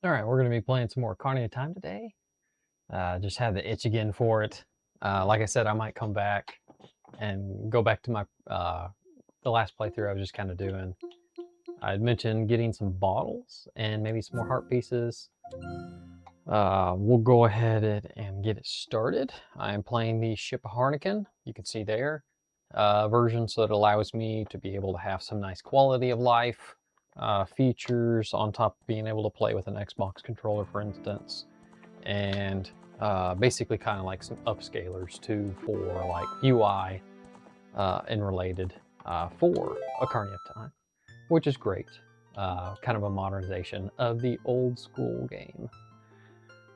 All right, we're going to be playing some more Ocarina of Time today. Just had the itch again for it. Like I said, I might come back and go back to my the last playthrough I was just kind of doing. I'd mentioned getting some bottles and maybe some more heart pieces. We'll go ahead and get it started. I'm playing the Ship of Harnican. You can see there version, so it allows me to be able to have some nice quality of life features on top of being able to play with an Xbox controller, for instance, and basically kind of like some upscalers too for like UI and related for Ocarina of Time, which is great. Kind of a modernization of the old school game.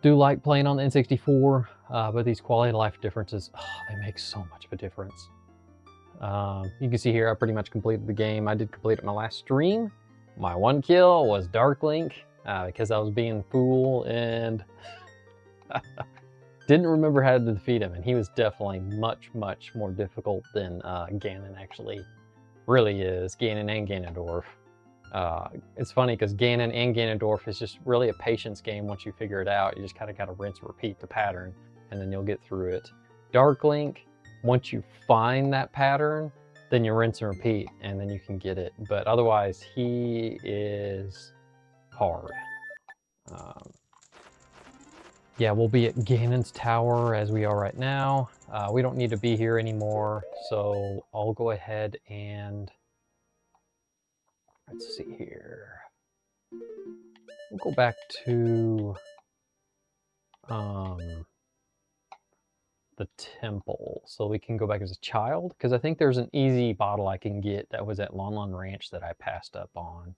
Do like playing on the N64, but these quality of life differences, they make so much of a difference. You can see here I pretty much completed the game. I did complete it my last stream. My one kill was Dark Link because I was being a fool and didn't remember how to defeat him, and he was definitely much more difficult than Ganon actually really is. Ganon and Ganondorf. It's funny because Ganon and Ganondorf is just really a patience game. Once you figure it out, you just kind of got to rinse and repeat the pattern, and then you'll get through it. Dark Link, once you find that pattern, then you rinse and repeat, and then you can get it. But otherwise, he is hard. Yeah, we'll be at Ganon's Tower as we are right now. We don't need to be here anymore, so I'll go ahead and let's see here. We'll go back to the temple, so we can go back as a child, because I think there's an easy bottle I can get that was at Lon Lon Ranch that I passed up on.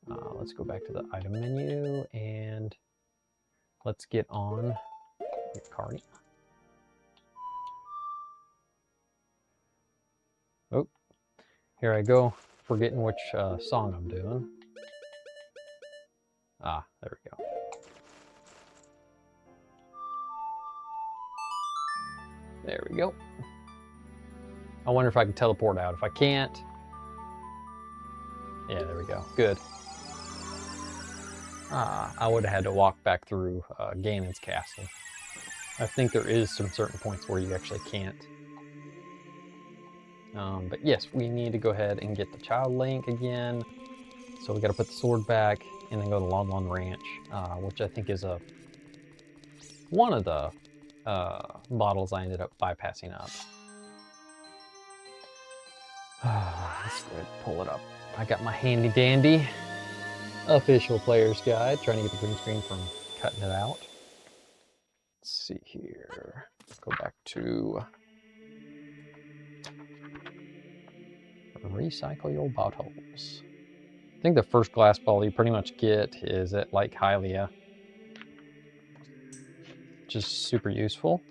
Let's go back to the item menu and let's get on Ocarina. Oh, here I go, forgetting which song I'm doing. Ah, there we go. There we go. I wonder if I can teleport out. If I can't, yeah, there we go. Good. I would have had to walk back through Ganon's castle. I think there is some certain points where you actually can't. But yes, we need to go ahead and get the Child Link again. So we got to put the sword back and then go to Lon Lon Ranch, which I think is one of the bottles I ended up bypassing up. Let's go ahead and pull it up. I got my handy dandy official player's guide, trying to get the green screen from cutting it out. Let's see here. Let's go back to recycle your bottles. I think the first glass bottle you pretty much get is at Lake Hylia, which is super useful.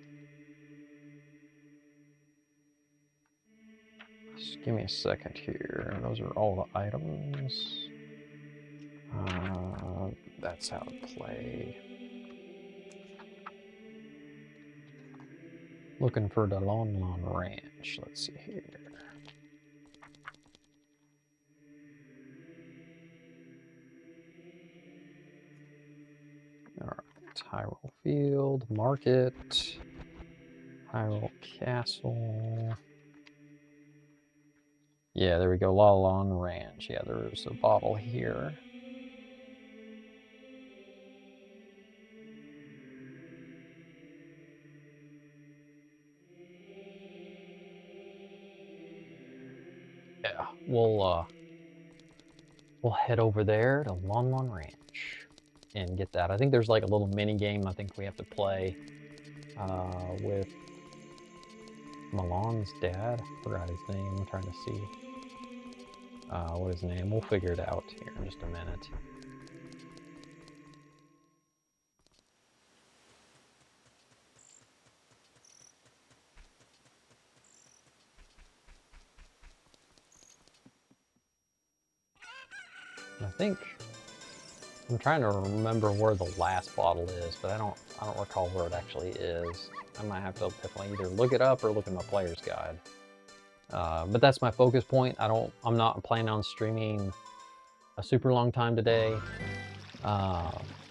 Just give me a second here. Those are all the items. That's how to play. Looking for the Lon Lon Ranch. Let's see here. All right, Hyrule Field, Market, Hyrule Castle. Yeah, there we go, Lon Lon Ranch. Yeah, there's a bottle here. Yeah, we'll head over there to Lon Lon Ranch and get that. I think there's like a little mini game I think we have to play with Milan's dad. I forgot his name. I'm trying to see what his name. We'll figure it out here in just a minute. I think I'm trying to remember where the last bottle is, but I don't recall where it actually is. I might have to definitely either look it up or look in my player's guide. But that's my focus point. I'm not planning on streaming a super long time today.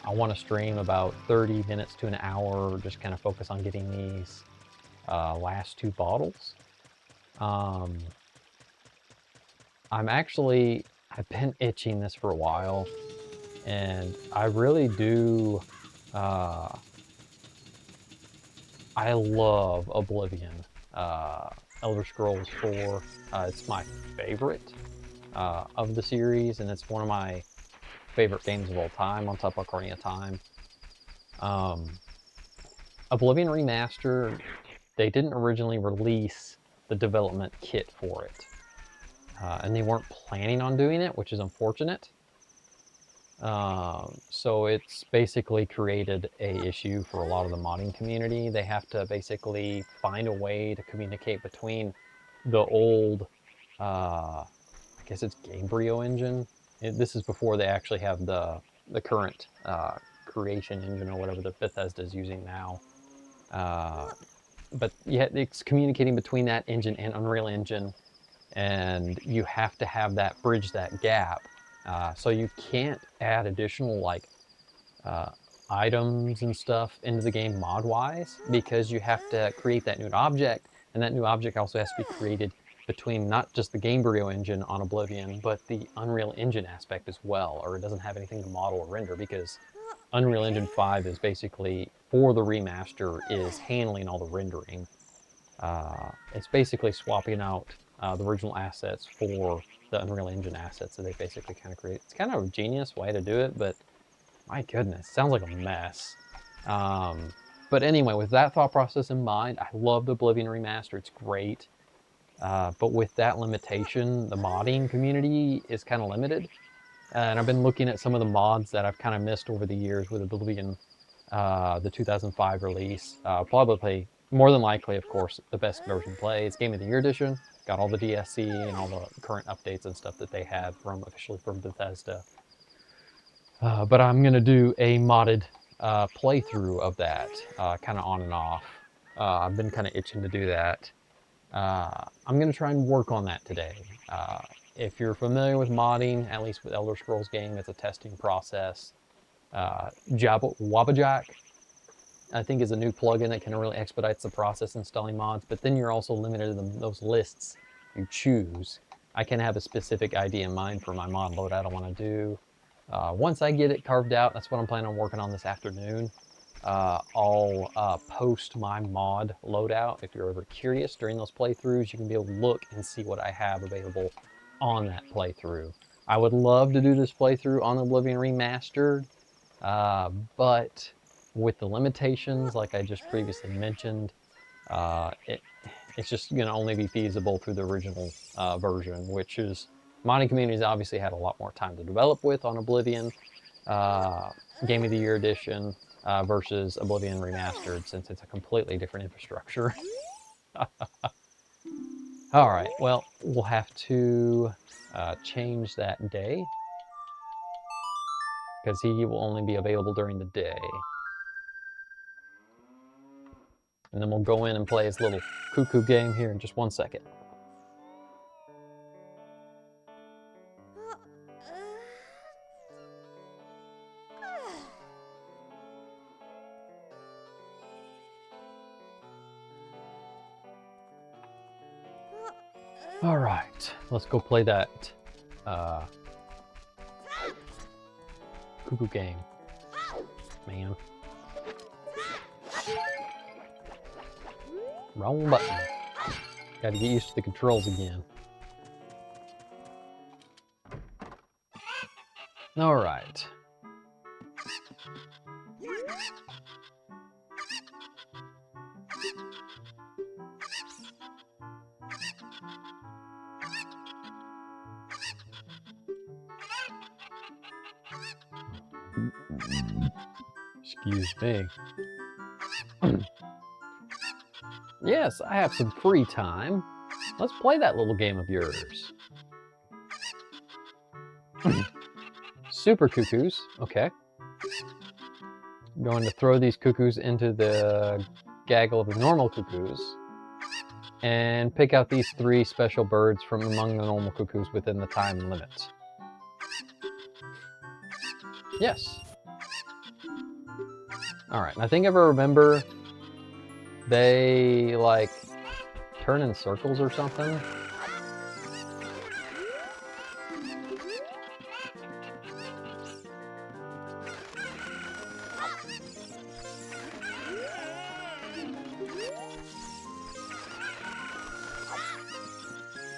I want to stream about 30 minutes to an hour, just kind of focus on getting these last 2 bottles. I've been itching this for a while, and I really do, I love Oblivion. Elder Scrolls 4, it's my favorite of the series, and it's one of my favorite games of all time, on top of Ocarina of Time. Oblivion Remastered, they didn't originally release the development kit for it. And they weren't planning on doing it, which is unfortunate. So it's basically created a issue for a lot of the modding community. They have to basically find a way to communicate between the old, I guess it's Gamebryo engine. This is before they actually have the current creation engine or whatever that Bethesda is using now. But yeah, it's communicating between that engine and Unreal Engine, and you have to have that bridge that gap. So you can't add additional like items and stuff into the game mod-wise, because you have to create that new object, and that new object also has to be created between not just the Gamebryo engine on Oblivion, but the Unreal Engine aspect as well, or it doesn't have anything to model or render, because Unreal Engine 5 is basically, for the remaster, is handling all the rendering. It's basically swapping out the original assets for the Unreal Engine assets that they basically kind of create. It's kind of a genius way to do it, but my goodness, sounds like a mess. But anyway, with that thought process in mind, I love the Oblivion Remaster. It's great. But with that limitation, the modding community is kind of limited. And I've been looking at some of the mods that I've kind of missed over the years with Oblivion, the 2005 release. Probably, more than likely, of course, the best version plays. Game of the Year Edition. Got all the DSC and all the current updates and stuff that they have officially from Bethesda. But I'm going to do a modded playthrough of that, kind of on and off. I've been kind of itching to do that. I'm going to try and work on that today. If you're familiar with modding, at least with Elder Scrolls game, it's a testing process. Wabbajack, I think, is a new plugin that can really expedite the process installing mods, but then you're also limited to those lists you choose. I can have a specific idea in mind for my mod loadout I want to do. Once I get it carved out, that's what I'm planning on working on this afternoon. I'll post my mod loadout. If you're ever curious during those playthroughs, you can be able to look and see what I have available on that playthrough. I would love to do this playthrough on Oblivion Remastered, but with the limitations, like I just previously mentioned, it's just going to only be feasible through the original version, which is modding communities obviously had a lot more time to develop with on Oblivion Game of the Year Edition versus Oblivion Remastered, since it's a completely different infrastructure. All right, well, we'll have to change that day, because he will only be available during the day. And then we'll go in and play his little cuckoo game here in just 1 second. All right, let's go play that cuckoo game, man. Wrong button. Gotta get used to the controls again. All right. Excuse me. Yes, I have some free time. Let's play that little game of yours. Super cuckoos. Okay. I'm going to throw these cuckoos into the gaggle of the normal cuckoos and pick out these 3 special birds from among the normal cuckoos within the time limit. Yes. Alright, I think if I remember, they, like, turn in circles or something.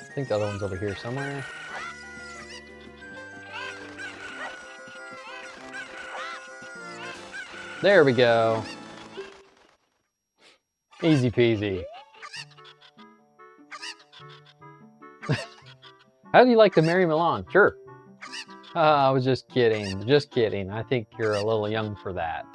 I think the other one's over here somewhere. There we go. Easy peasy. How do you like the Mary Milan? Sure. I was just kidding. Just kidding. I think you're a little young for that.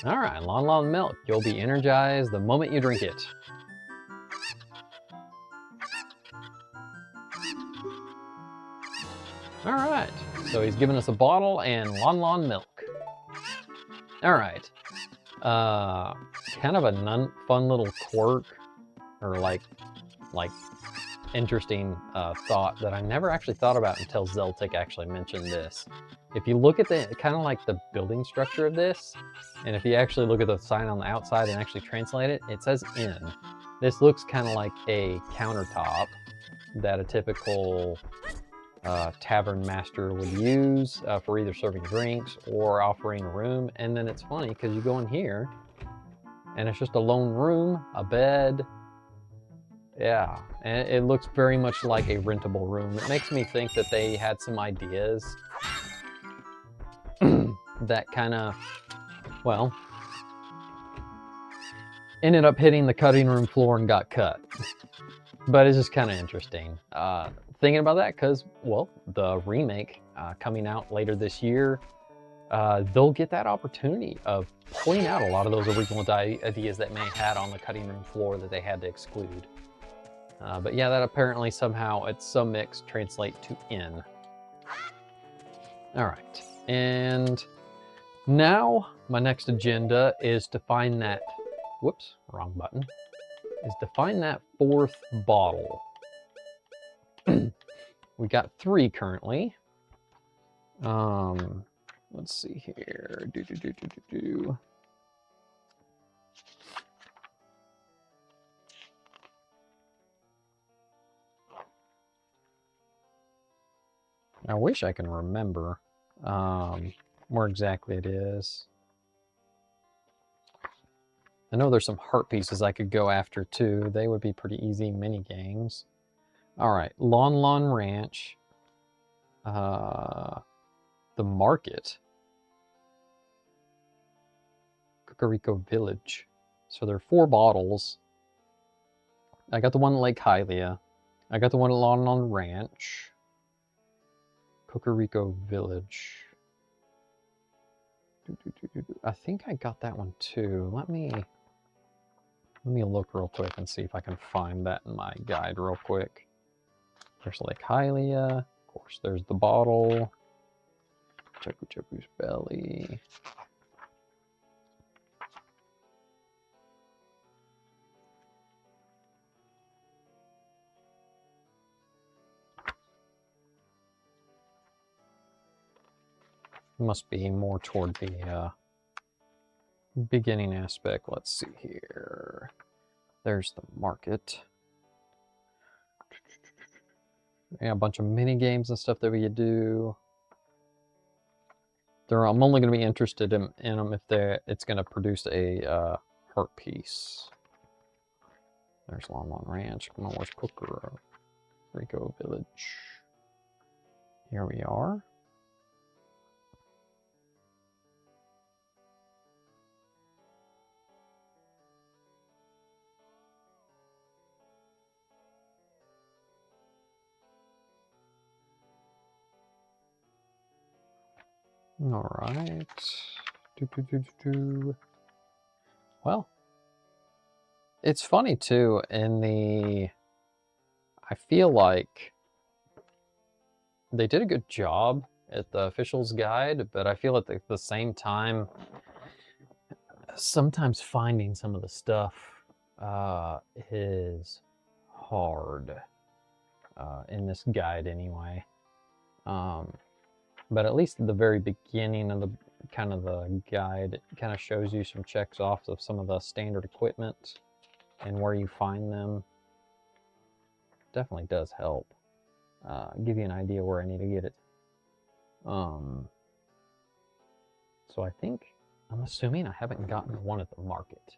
All right, Lon Lon milk. You'll be energized the moment you drink it. All right, so he's given us a bottle and Lon Lon milk. All right, kind of a fun little quirk, or like interesting thought that I never actually thought about until Zeltic actually mentioned this. If you look at the kind of like the building structure of this, and if you actually look at the sign on the outside and actually translate it, it says inn. This looks kind of like a countertop that a typical tavern master would use for either serving drinks or offering a room. And then it's funny because you go in here and it's just a lone room, a bed. Yeah, and it looks very much like a rentable room. It makes me think that they had some ideas that kind of, well, ended up hitting the cutting room floor and got cut. But it's just kind of interesting. Thinking about that because, well, the remake coming out later this year, they'll get that opportunity of pulling out a lot of those original ideas that may have had on the cutting room floor that they had to exclude. But yeah, that apparently somehow at some mix translate to inn. All right, and now my next agenda is to find that, whoops, wrong button, is to find that fourth bottle. We got 3 currently. Let's see here. I wish I can remember where exactly it is. I know there's some heart pieces I could go after too. They would be pretty easy mini games. All right, Lon Lon Ranch, the market, Cucurico Village. So there are 4 bottles. I got the one at Lake Hylia. I got the one at Lon Lon Ranch. Cucurico Village. I think I got that one too. Let me look real quick and see if I can find that in my guide real quick. There's Lake Hylia. Of course, there's the bottle. Chucku Chucku's belly. Must be more toward the beginning aspect. Let's see here. There's the market. Yeah, a bunch of mini games and stuff that we could do. I'm only going to be interested in them if it's going to produce a heart piece. There's Lon Lon Ranch. Come on, where's Cucurico Village? Here we are. All right. Well, it's funny too. I feel like they did a good job at the official's guide, but I feel at the same time, sometimes finding some of the stuff is hard in this guide anyway. But at least at the very beginning of the kind of the guide, it kind of shows you some checks off of some of the standard equipment and where you find them. Definitely does help give you an idea where I need to get it. So I'm assuming I haven't gotten one at the market.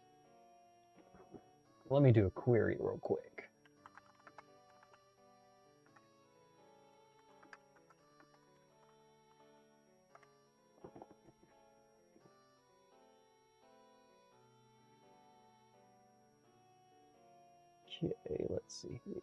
Let me do a query real quick. Okay, let's see here.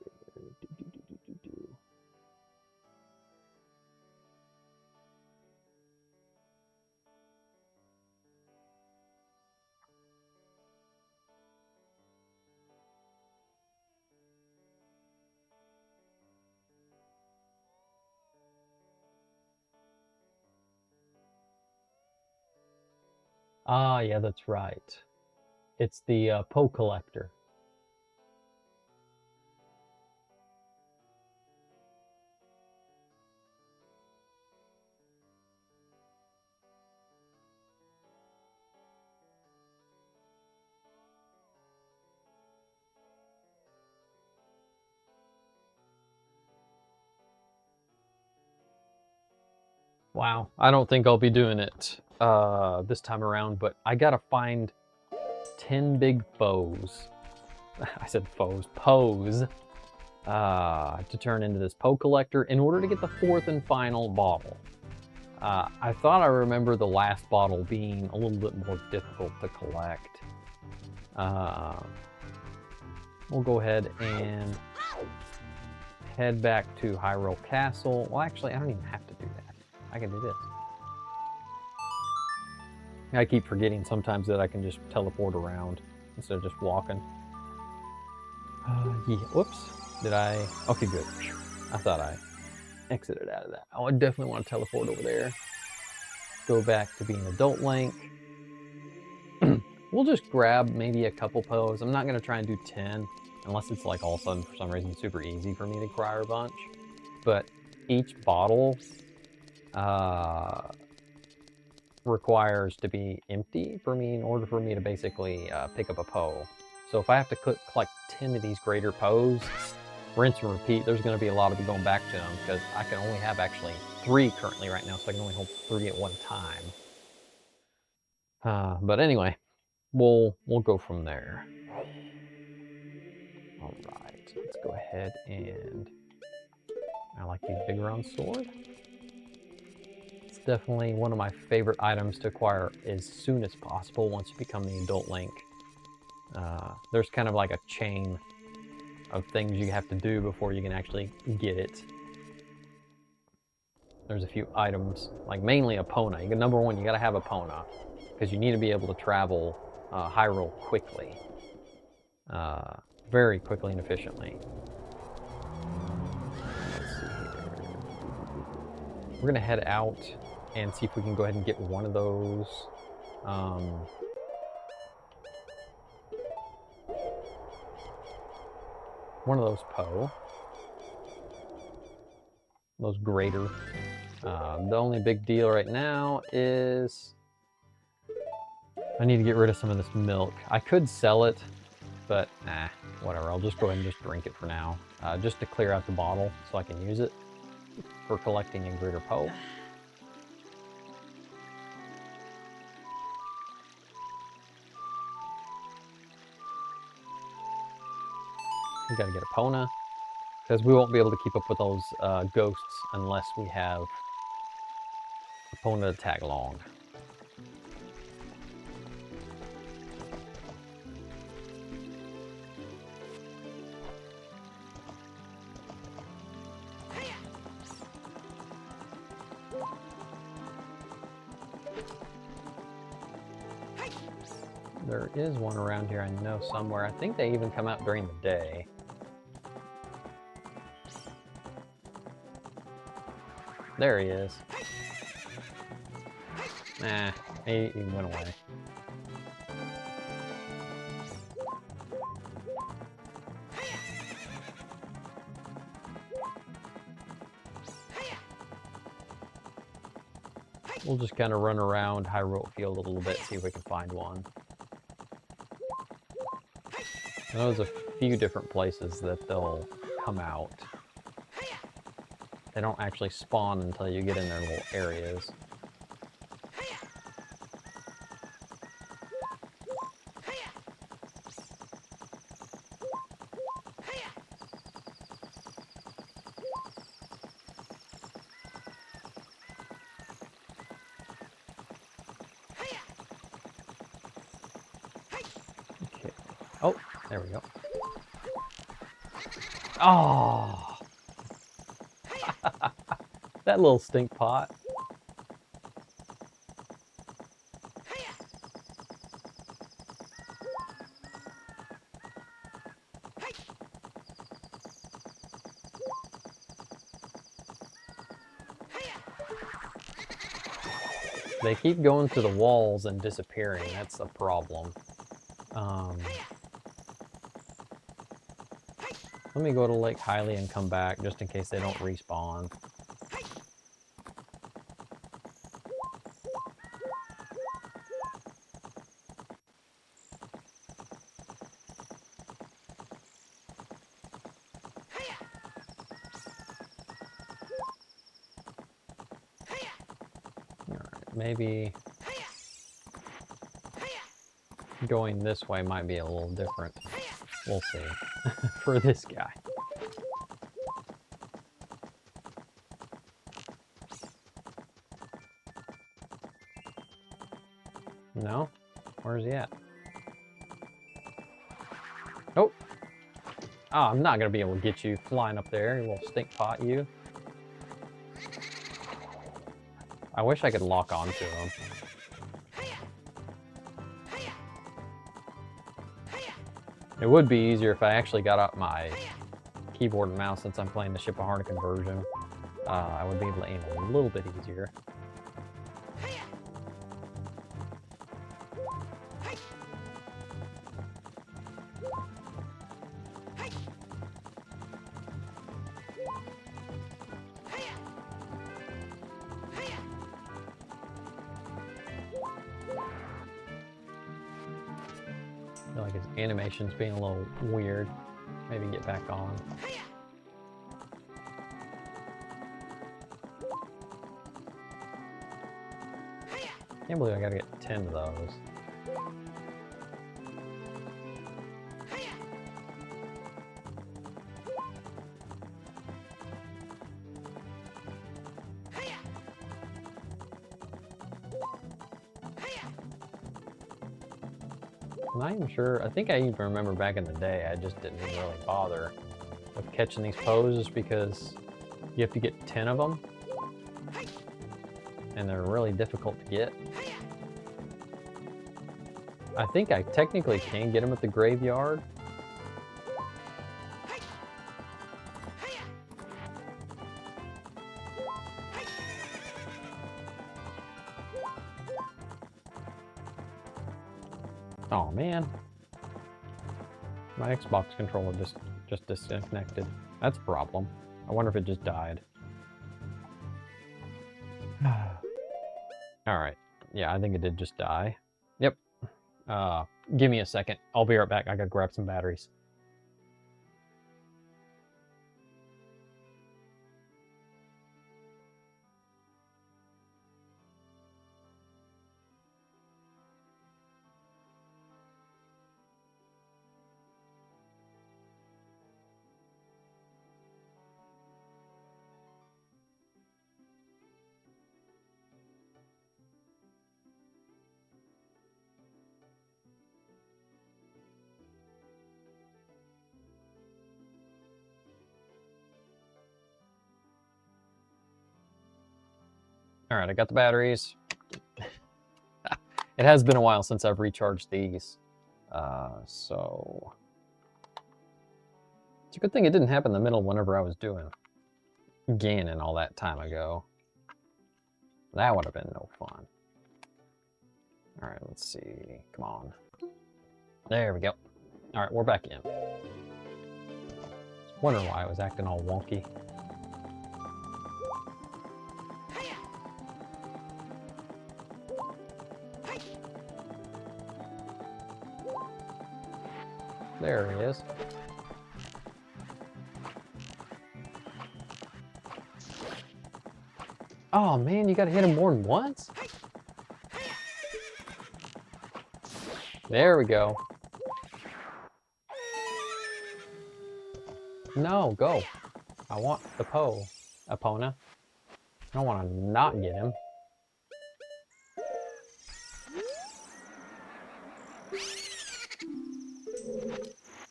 Ah, yeah, that's right. It's the Poe collector. Wow, I don't think I'll be doing it this time around, but I gotta find 10 big foes. I said foes, Poes, to turn into this Poe collector in order to get the 4th and final bottle. I thought I remember the last bottle being a little bit more difficult to collect. We'll go ahead and head back to Hyrule Castle. Well, actually, I don't even have to do that. I can do this. I keep forgetting sometimes that I can just teleport around instead of just walking. Yeah, whoops. Did I? Okay, good. I thought I exited out of that. Oh, I definitely want to teleport over there. Go back to being Adult Link. We'll just grab maybe a couple Poes. I'm not going to try and do 10 unless it's like all of a sudden for some reason super easy for me to acquire a bunch. But each bottle requires to be empty for me in order for me to basically pick up a Poe. So if I have to collect 10 of these greater Poes, rinse and repeat, there's going to be a lot of me going back to them because I can only have actually 3 currently right now, so I can only hold 3 at one time. But anyway, we'll go from there. All right, let's go ahead and I like the Vigron sword. It's definitely one of my favorite items to acquire as soon as possible once you become the Adult Link. There's kind of like a chain of things you have to do before you can actually get it. There's a few items, like mainly Epona. Number one, you gotta have Epona, because you need to be able to travel Hyrule quickly. Very quickly and efficiently. Let's see here. We're gonna head out and see if we can go ahead and get one of those. One of those Poe. Those greater. The only big deal right now is I need to get rid of some of this milk. I could sell it, but nah, whatever. I'll just go ahead and just drink it for now, just to clear out the bottle so I can use it for collecting a greater Poe. We gotta get Epona, because we won't be able to keep up with those ghosts unless we have Epona to tag along. There is one around here I know somewhere. I think they even come out during the day. There he is. Nah, he went away. we'll just kind of run around Hyrule Field a little bit, see if we can find one. I know there's a few different places that they'll come out. They don't actually spawn until you get in their little areas. Okay. Oh, there we go. Oh! That little stink pot. They keep going to the walls and disappearing. That's a problem. Let me go to Lake Hylia and come back just in case they don't respawn. Alright, maybe going this way might be a little different. We'll see. For this guy. No? Where's he at? Oh! Oh, I'm not gonna be able to get you flying up there, you little stink pot, you. I wish I could lock onto him. It would be easier if I actually got out my keyboard and mouse since I'm playing the Ship of Harnican version. I would be able to aim a little bit easier. I feel like his animation's being a little weird. Maybe get back on. Can't believe I gotta get 10 of those. I'm not even sure. I think I even remember back in the day, I just didn't even really bother with catching these poses because you have to get 10 of them. And they're really difficult to get. I think I technically can get them at the graveyard. Oh man. My Xbox controller just disconnected. That's a problem. I wonder if it just died. Alright. Yeah, I think it did just die. Yep. Give me a second. I'll be right back. I gotta grab some batteries. Alright, I got the batteries. It has been a while since I've recharged these. So... It's a good thing it didn't happen in the middle whenever I was doing Ganon all that time ago. That would have been no fun. Alright, let's see. Come on. There we go. Alright, we're back in. Wondering why I was acting all wonky. There he is. Oh man, you gotta hit him more than once? There we go. No, go. I want the Epona. I don't want to not get him.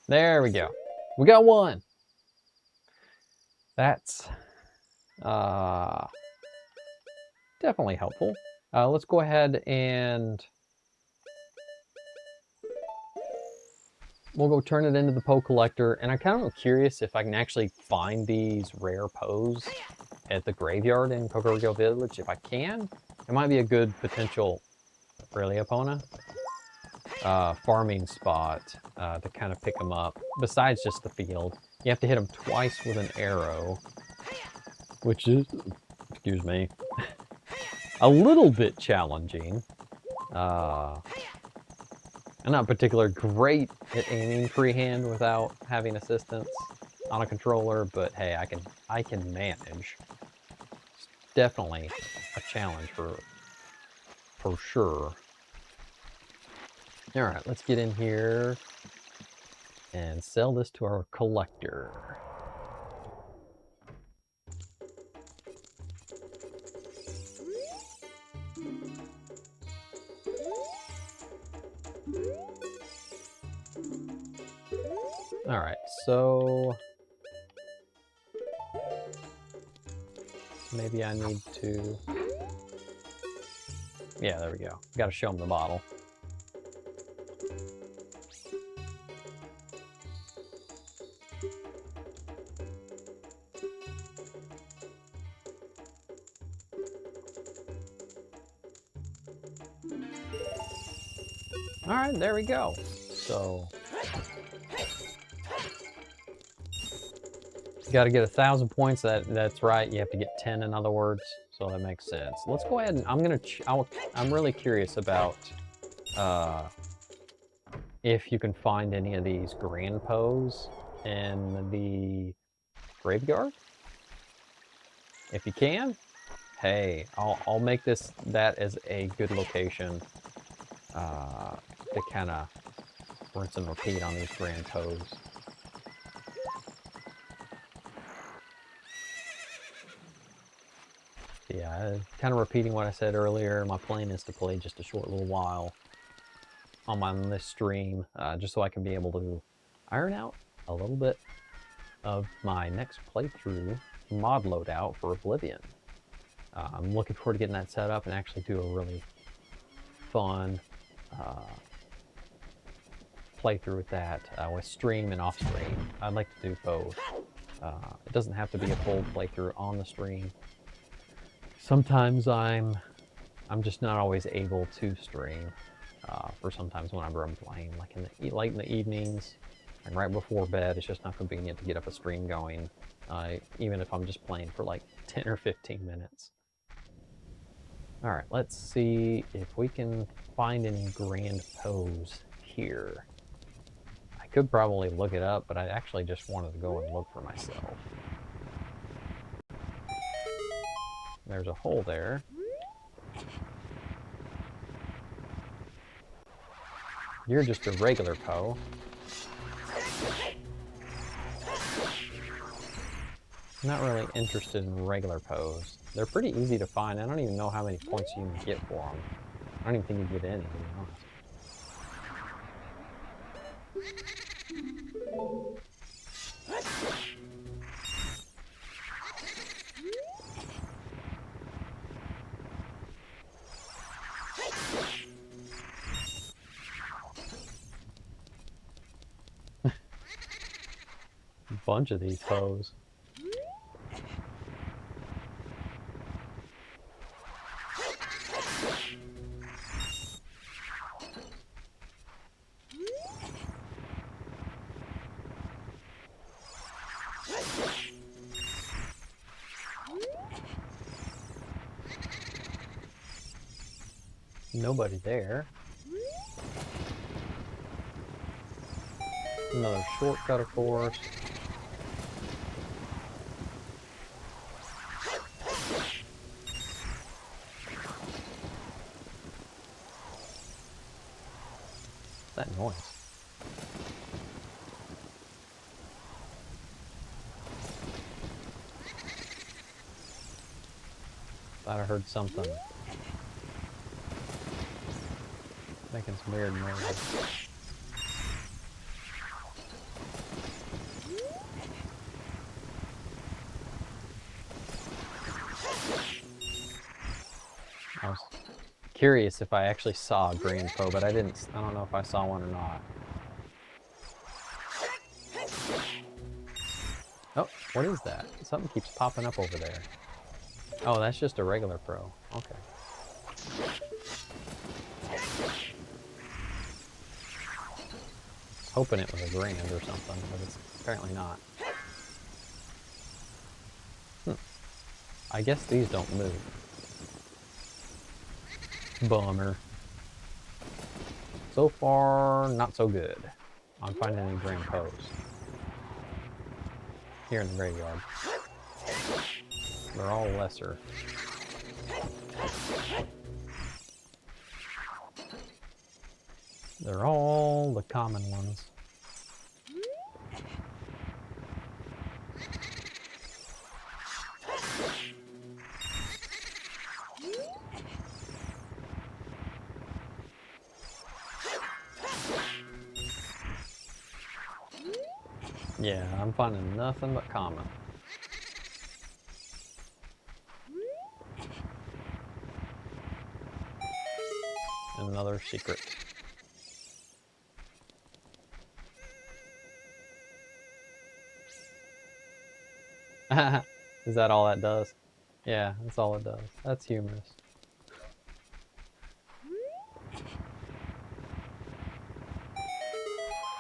There we go. We got one. That's definitely helpful. Let's go ahead and we'll go turn it into the Poe Collector. And I'm kind of curious if I can actually find these rare Poes at the graveyard in Cocorico Village. If I can, it might be a good potential, really, Epona, farming spot to kind of pick them up. Besides just the field, you have to hit them twice with an arrow, which is, excuse me, a little bit challenging. I'm not particularly great at aiming freehand without having assistance on a controller, but hey, I can manage. It's definitely a challenge for sure. All right, let's get in here and sell this to our collector. All right, so maybe I need to, yeah, there we go. Got to show him the bottle. All right, there we go. So you got to get 1,000 points. That's right. You have to get 10, in other words. So that makes sense. Let's go ahead and I'm really curious about if you can find any of these grand Poes in the graveyard. If you can, hey, I'll make that as a good location to kind of rinse and repeat on these grand Poes. Yeah, kind of repeating what I said earlier, my plan is to play just a short little while on this stream, just so I can be able to iron out a little bit of my next playthrough mod loadout for Oblivion. I'm looking forward to getting that set up and actually do a really fun playthrough with that, with stream and off stream. I'd like to do both. It doesn't have to be a full playthrough on the stream. Sometimes I'm just not always able to stream for sometimes whenever I'm playing, like late in the evenings and right before bed. It's just not convenient to get up a stream going, even if I'm just playing for like 10 or 15 minutes. All right, let's see if we can find any grand Poes here. I could probably look it up, but I actually just wanted to go and look for myself. There's a hole there. You're just a regular Poe. I'm not really interested in regular Poes. They're pretty easy to find. I don't even know how many points you can get for them. I don't even think you get any, to be honest. A bunch of these Poes. Nobody there. Another shortcut, of course. What's that noise? Thought I heard something. Making some weird noises. I was curious if I actually saw a green Poe, but I didn't. I don't know if I saw one or not. Oh, what is that? Something keeps popping up over there. Oh, that's just a regular Pro. Okay. Hoping it was a grand or something, but it's apparently not. I guess these don't move. Bummer. So far, not so good on finding any grand Poes here in the graveyard. They're all lesser. They're all the common ones. Yeah, I'm finding nothing but common. Another secret. Is that all that does? Yeah, that's all it does. That's humorous.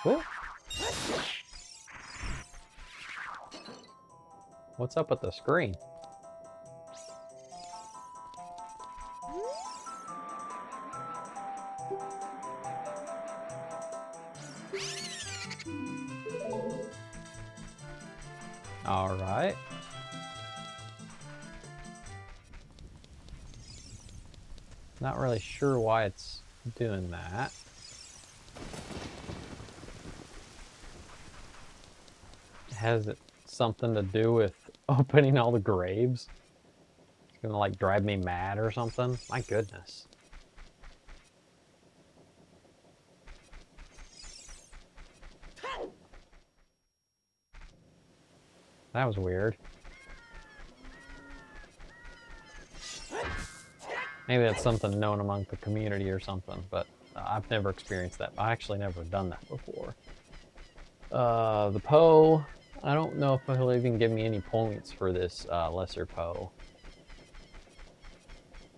Whoa. What's up with the screen? All right. Not really sure why it's doing that. Has it something to do with opening all the graves? It's gonna like drive me mad or something? My goodness. That was weird. Maybe that's something known among the community or something, but I've never experienced that. I actually never done that before. The Poe, I don't know if he'll even give me any points for this lesser Poe.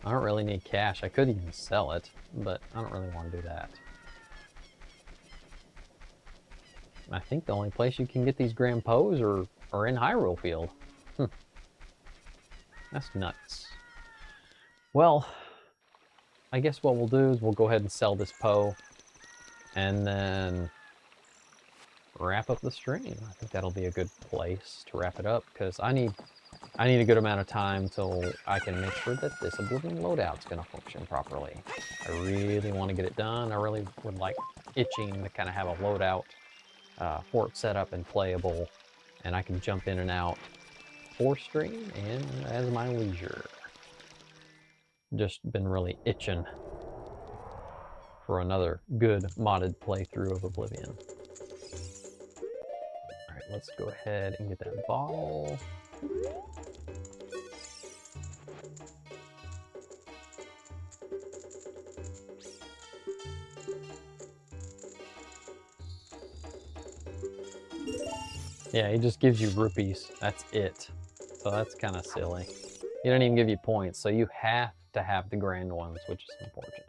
I don't really need cash. I could even sell it, but I don't really want to do that. I think the only place you can get these Grand Poes are in Hyrule Field. That's nuts. Well, I guess what we'll do is we'll go ahead and sell this Poe and then wrap up the stream. I think that'll be a good place to wrap it up because I need a good amount of time till I can make sure that this Oblivion loadout's gonna function properly. I really want to get it done. I really would like itching to kind of have a loadout for it set up and playable, and I can jump in and out for stream and as my leisure. Just been really itching for another good modded playthrough of Oblivion. All right, let's go ahead and get that bottle. Yeah, he just gives you rupees. That's it. So that's kind of silly. He doesn't even give you points, so you have to have the grand ones, which is unfortunate.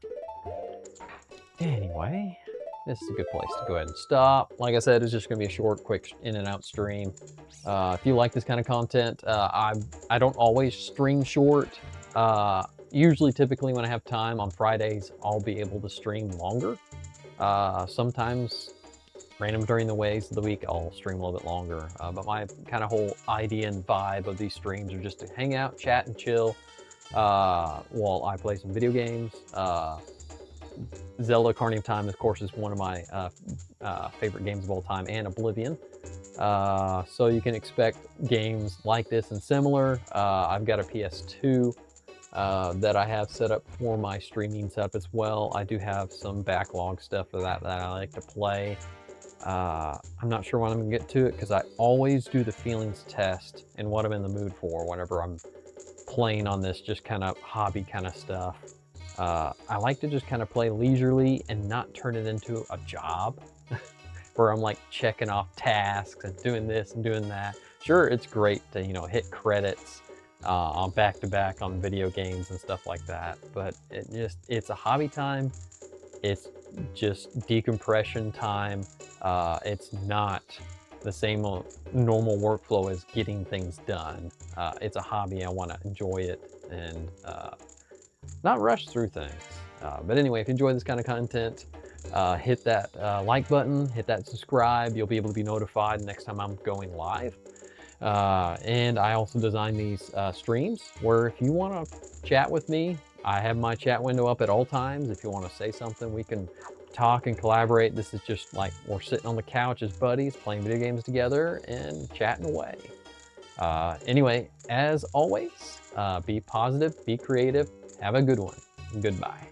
Anyway, this is a good place to go ahead and stop. Like I said, it's just going to be a short, quick in and out stream. If you like this kind of content, I don't always stream short. Usually, typically when I have time on Fridays, I'll be able to stream longer. Sometimes random during the ways of the week, I'll stream a little bit longer. But my kind of whole idea and vibe of these streams are just to hang out, chat, and chill while I play some video games. Zelda Ocarina of Time, of course, is one of my favorite games of all time, and Oblivion. So you can expect games like this and similar. I've got a PS2 that I have set up for my streaming setup as well. I do have some backlog stuff for that I like to play. I'm not sure when I'm gonna get to it because I always do the feelings test and what I'm in the mood for whenever I'm playing on this just kind of hobby kind of stuff. I like to just kind of play leisurely and not turn it into a job where I'm like checking off tasks and doing this and doing that. Sure, it's great to, you know, hit credits on back-to-back on video games and stuff like that, but it's a hobby time. It's just decompression time. It's not the same normal workflow as getting things done. It's a hobby. I want to enjoy it and not rush through things. But anyway, if you enjoy this kind of content, hit that like button, hit that subscribe. You'll be able to be notified next time I'm going live. And I also design these streams where if you want to chat with me, I have my chat window up at all times. If you want to say something, we can talk and collaborate. This is just like we're sitting on the couch as buddies, playing video games together and chatting away. Anyway, as always, be positive, be creative, have a good one. Goodbye.